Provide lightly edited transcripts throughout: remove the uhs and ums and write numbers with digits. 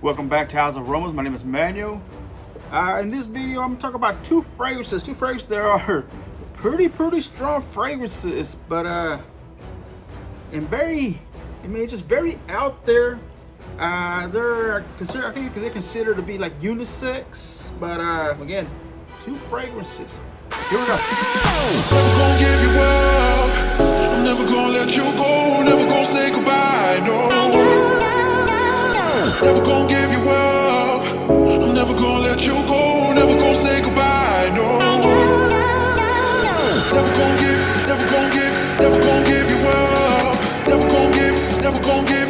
Welcome back to House of Aromas. My name is Manuel. In this video, I'm going to talk about two fragrances. That are pretty strong fragrances, but just very out there. They're considered, I think they're considered to be like unisex, but again, two fragrances. Here we go. Never gonna give you up. I'm never gonna let you go. Never gonna say goodbye. No. Never gonna give you up. I'm never gonna let you go. Never gonna say goodbye. No. Never gonna give. Never gonna give. Never gonna give you up. Never gonna give. Never gonna give.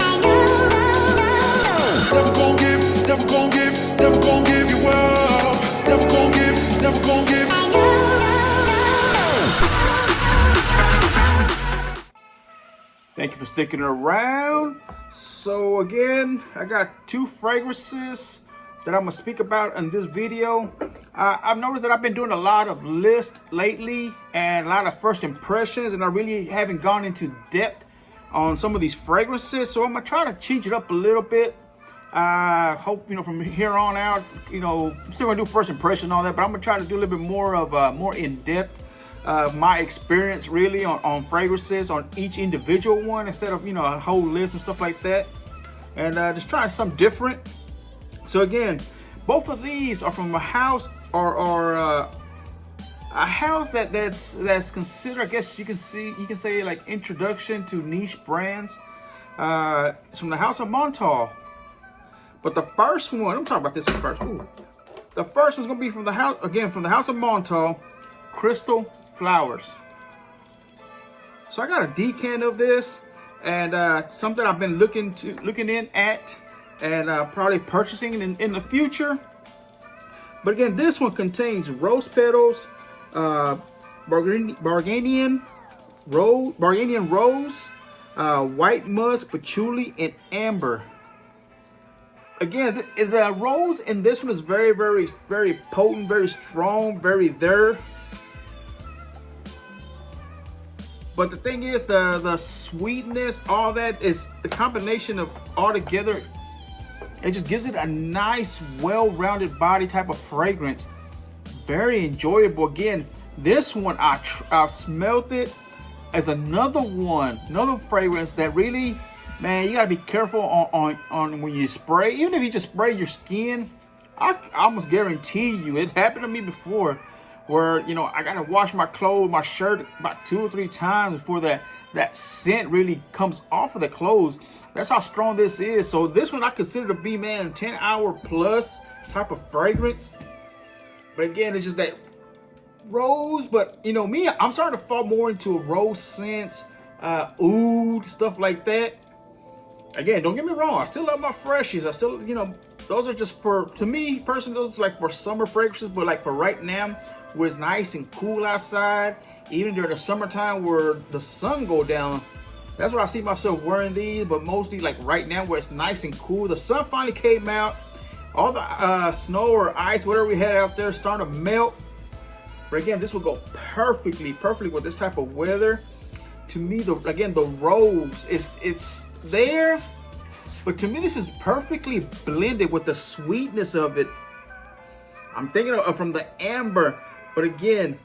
Never gonna give. Never gonna give. Never gonna give you up. Never gonna give. Never gonna give. Thank you for sticking around. So again, I got two fragrances that I'm gonna speak about in this video. I've noticed that I've been doing a lot of lists lately and a lot of first impressions, and I really haven't gone into depth on some of these fragrances. So I'm gonna try to change it up a little bit. Hope from here on out, I'm still gonna do first impression and all that, but I'm gonna try to do a little bit more of more in depth. My experience really on fragrances on each individual one instead of a whole list and stuff like that, and just trying something different. So again, both of these are from a house or a house that's considered, I guess you can say like introduction to niche brands. It's from the house of Montal. But the first one, I'm talking about this one first. Ooh. The first one's gonna be from the house of Montal, Crystal Flowers. So I got a decant of this, and something I've been looking in at, and probably purchasing in the future. But again, this one contains rose petals, Barganian rose, white musk, patchouli, and amber. Again, the rose in this one is very potent, very strong, very there. But the thing is, the sweetness, all that is the combination of all together. It just gives it a nice, well-rounded body type of fragrance. Very enjoyable. Again, this one I smelled it as another fragrance that really, man, you gotta be careful on when you spray. Even if you just spray your skin, I almost guarantee you, it happened to me before, where I gotta wash my clothes, my shirt about 2 or 3 times before that scent really comes off of the clothes. That's how strong this is. So this one I consider to be, man, a 10-hour plus type of fragrance. But again, it's just that rose. But me, I'm starting to fall more into a rose scents, oud, stuff like that. Again, don't get me wrong, I still love my freshies. I still, those are just to me personally, those are like for summer fragrances. But like for right now, where it's nice and cool outside, even during the summertime where the sun go down, that's where I see myself wearing these. But mostly like right now where it's nice and cool, the sun finally came out, all the snow or ice, whatever we had out there, starting to melt. But again, this will go perfectly with this type of weather. To me, the rose it's there, but to me this is perfectly blended with the sweetness of it. I'm thinking of from the amber, but again,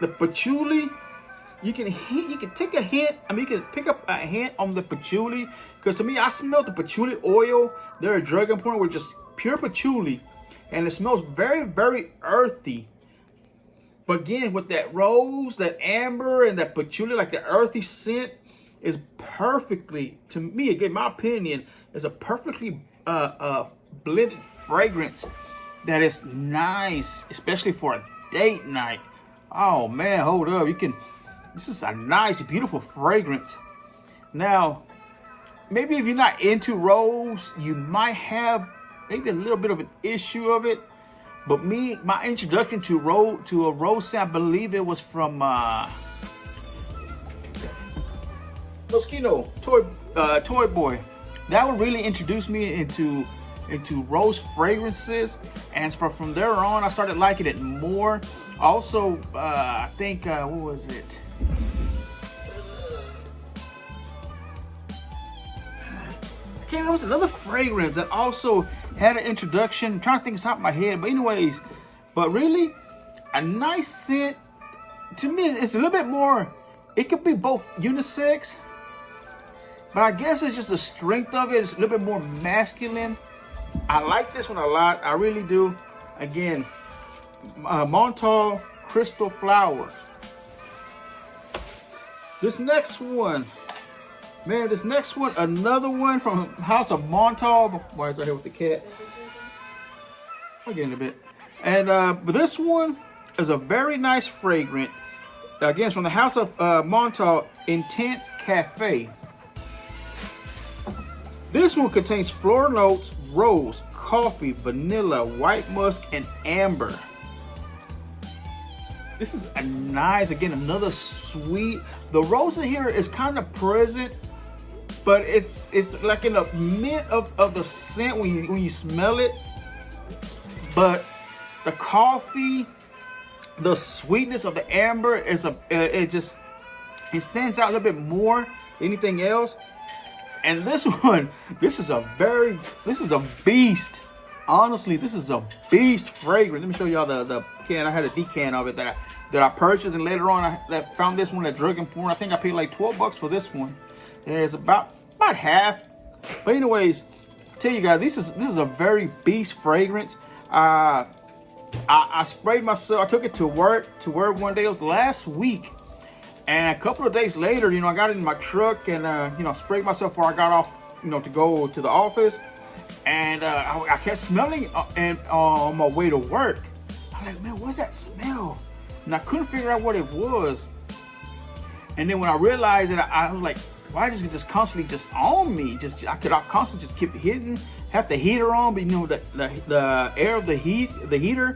the patchouli, you can take a hint. You can pick up a hint on the patchouli, because to me, I smell the patchouli oil. They're a drug important with just pure patchouli, and it smells very earthy. But again, with that rose, that amber, and that patchouli, like the earthy scent, is perfectly, to me, again, my opinion, is a perfectly blended fragrance that is nice, especially for a date night. Oh man, hold up, this is a nice, beautiful fragrance. Now, maybe if you're not into rose, you might have maybe a little bit of an issue of it. But me, my introduction to a rose scent, I believe it was from Moschino, Toy Boy. That would really introduce me into rose fragrances, and from there on I started liking it more. Also, I think what was it? Okay, there was another fragrance that also had an introduction. I'm trying to think of top of my head, but anyways, but really a nice scent. To me, it's a little bit more. It could be both unisex, but I guess it's just the strength of it. It's a little bit more masculine. I like this one a lot. I really do. Again, Montal Crystal Flowers. This next one, man, another one from House of Montal. Why is I here with the cats? I'll get in a bit. And but this one is a very nice fragrant. Again, it's from the House of Montal Intense Café. This one contains floral notes, rose, coffee, vanilla, white musk, and amber. This is a nice, again, another sweet. The rose in here is kind of present, but it's like in the mid of the scent when you smell it. But the coffee, the sweetness of the amber is it stands out a little bit more than anything else. And this one, this is a beast. Honestly, this is a beast fragrance. Let me show y'all the can. I had a decan of it that I purchased, and later on I found this one at Drug and Porn. I think I paid like $12 for this one. It's about half. But anyways, I tell you guys, this is a very beast fragrance. I sprayed myself. I took it to work one day. It was last week. And a couple of days later, I got in my truck and, sprayed myself before I got off, to go to the office. And I kept smelling on my way to work. I'm like, man, what's that smell? And I couldn't figure out what it was. And then when I realized it, I was like, why is it just constantly just on me? I could constantly just keep hitting, have the heater on, but the air of the heater.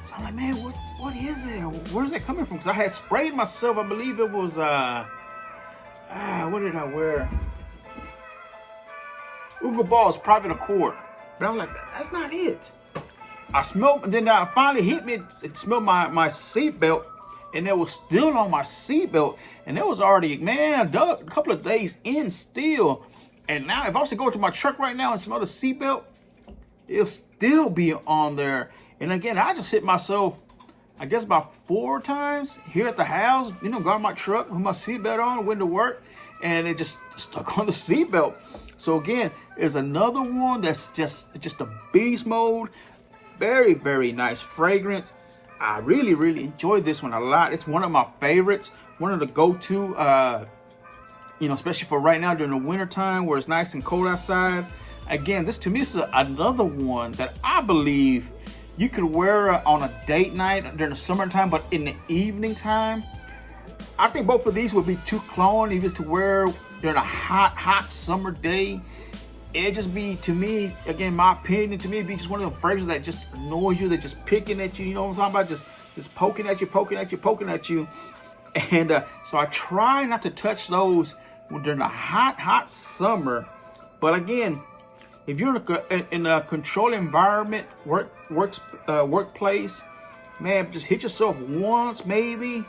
So I'm like, man, what is it? Where's that coming from? Because I had sprayed myself. I believe it was what did I wear? Ugo Balls Private Accord. But I was like, that's not it. I smelled, and then I finally hit me. It smelled my seatbelt, and it was still on my seatbelt, and it was already, man, a couple of days in still. And now, if I was to go to my truck right now and smell the seatbelt, it'll still be on there. And again, I just hit myself, I guess about 4 times here at the house. Got in my truck with my seatbelt on, went to work, and it just stuck on the seatbelt. So again, there's another one that's just a beast mode. Very, very nice fragrance. I really, really enjoyed this one a lot. It's one of my favorites. One of the go-to, especially for right now during the winter time where it's nice and cold outside. Again, this to me is another one that I believe you could wear on a date night during the summertime, but in the evening time, I think both of these would be too clone even to wear during a hot summer day. It just be, to me, again, my opinion, to me, it'd be just one of the fragrances that just annoys you. They're just picking at you. You know what I'm talking about? Just poking at you. And so I try not to touch those during a hot summer. But again, if you're in a controlled environment, workplace, man, just hit yourself once, maybe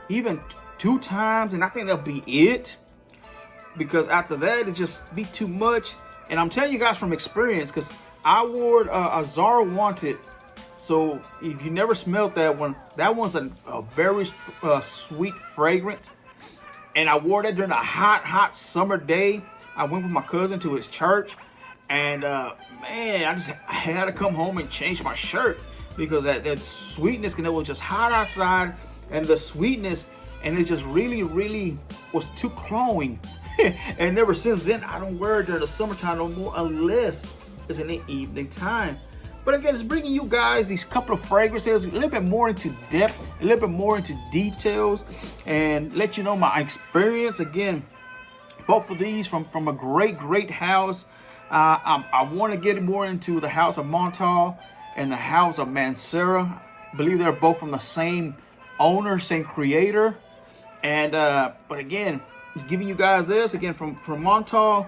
even 2 times, and I think that'll be it. Because after that, it just be too much. And I'm telling you guys from experience, because I wore a Zara Wanted. So if you never smelled that one's a very sweet fragrance. And I wore that during a hot summer day. I went with my cousin to his church. And man, I had to come home and change my shirt. Because that sweetness, and it was just hot outside. And the sweetness, and it just really, really was too cloying. And ever since then, I don't wear it during the summertime no more unless it's in the evening time. But again, it's bringing you guys these couple of fragrances a little bit more into depth, a little bit more into details, and let you know my experience. Again, both of these from a great house. I want to get more into the House of Montal and the House of Mancera. I believe they're both from the same owner, same creator. And but again, just giving you guys this again from Montal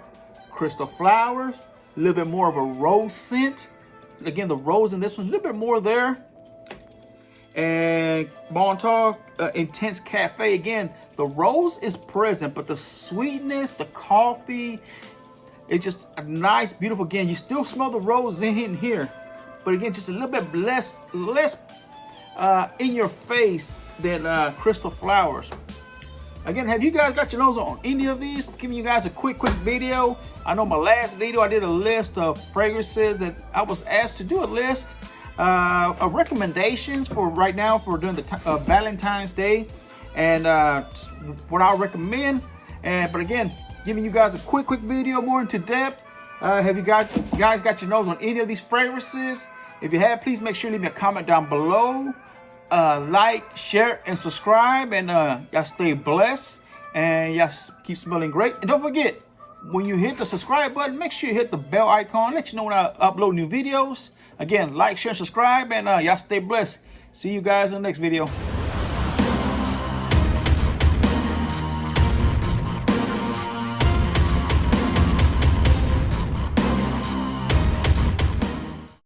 Crystal Flowers, a little bit more of a rose scent. Again, the rose in this one a little bit more there. And Montal Intense Cafe, again, the rose is present, but the sweetness, the coffee, It's just a nice, beautiful. Again, you still smell the rose in here, but again, just a little bit less in your face than crystal flowers. Again, have you guys got your nose on any of these? Giving you guys a quick video. I know my last video I did a list of fragrances that I was asked to do a list of recommendations for right now for during the Valentine's Day, and what I recommend. But again, giving you guys a quick video more into depth. Have you guys got your nose on any of these fragrances? If you have, please make sure to leave me a comment down below. Like, share, and subscribe, and y'all stay blessed, and y'all keep smelling great. And don't forget, when you hit the subscribe button, make sure you hit the bell icon, let you know when I upload new videos. Again, like, share, and subscribe, and y'all stay blessed. See you guys in the next video.